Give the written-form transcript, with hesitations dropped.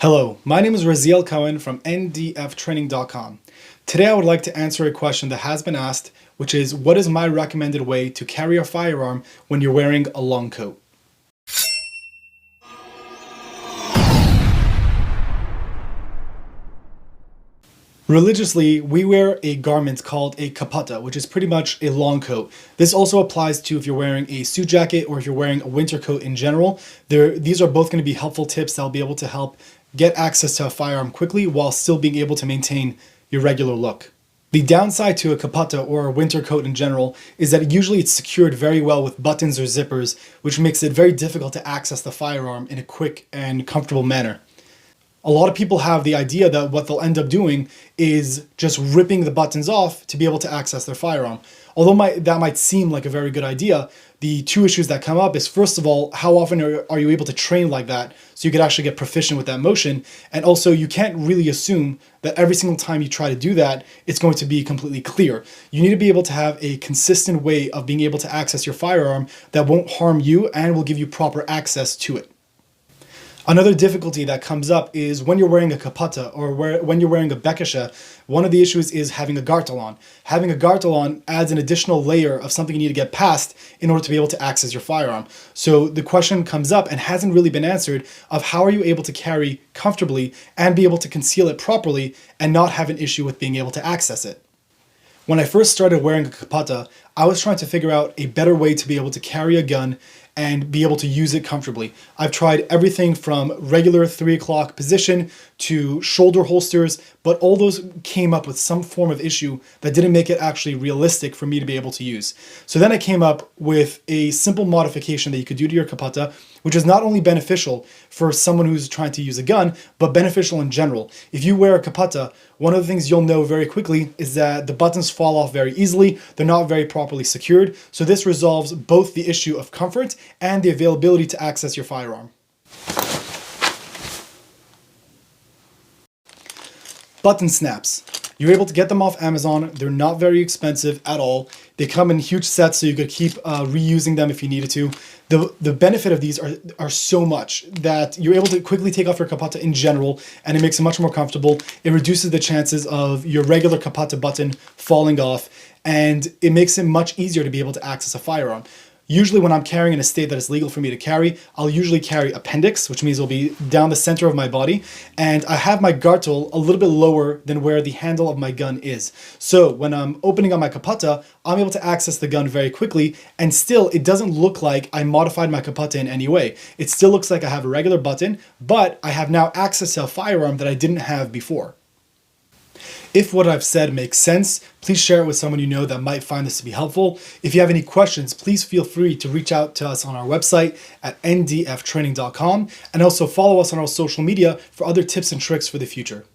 Hello, my name is Raziel Cohen from ndftraining.com. Today I would like to answer a question that has been asked, which is what is my recommended way to carry a firearm when you're wearing a long coat? Religiously, we wear a garment called a kapata, which is pretty much a long coat. This also applies to if you're wearing a suit jacket or if you're wearing a winter coat in general. These are both going to be helpful tips that will be able to help get access to a firearm quickly while still being able to maintain your regular look. The downside to a kapata or a winter coat in general is that usually it's secured very well with buttons or zippers, which makes it very difficult to access the firearm in a quick and comfortable manner. A lot of people have the idea that what they'll end up doing is just ripping the buttons off to be able to access their firearm. Although that might seem like a very good idea, the two issues that come up is, first of all, how often are you able to train like that so you could actually get proficient with that motion? And also, you can't really assume that every single time you try to do that, it's going to be completely clear. You need to be able to have a consistent way of being able to access your firearm that won't harm you and will give you proper access to it. Another difficulty that comes up is when you're wearing a kapata or when you're wearing a bekesha, one of the issues is having a gartel on. Having a gartel on adds an additional layer of something you need to get past in order to be able to access your firearm. So the question comes up and hasn't really been answered of how are you able to carry comfortably and be able to conceal it properly and not have an issue with being able to access it. When I first started wearing a kapata, I was trying to figure out a better way to be able to carry a gun and be able to use it comfortably. I've tried everything from regular 3 o'clock position to shoulder holsters, but all those came up with some form of issue that didn't make it actually realistic for me to be able to use. So then I came up with a simple modification that you could do to your kapata, which is not only beneficial for someone who's trying to use a gun, but beneficial in general. If you wear a kapata, one of the things you'll know very quickly is that the buttons fall off very easily. They're not very properly secured. So this resolves both the issue of comfort and the availability to access your firearm. Button snaps. You're able to get them off Amazon. They're not very expensive at all. They come in huge sets, so you could keep reusing them if you needed to. The benefit of these are so much that you're able to quickly take off your kapata in general, and it makes it much more comfortable. It reduces the chances of your regular kapata button falling off, and it makes it much easier to be able to access a firearm. Usually when I'm carrying in a state that is legal for me to carry, I'll usually carry appendix, which means it'll be down the center of my body, and I have my gartel a little bit lower than where the handle of my gun is. So when I'm opening up my kapata, I'm able to access the gun very quickly, and still it doesn't look like I modified my kapata in any way. It still looks like I have a regular button, but I have now access to a firearm that I didn't have before. If what I've said makes sense, please share it with someone you know that might find this to be helpful. If you have any questions, please feel free to reach out to us on our website at ndftraining.com and also follow us on our social media for other tips and tricks for the future.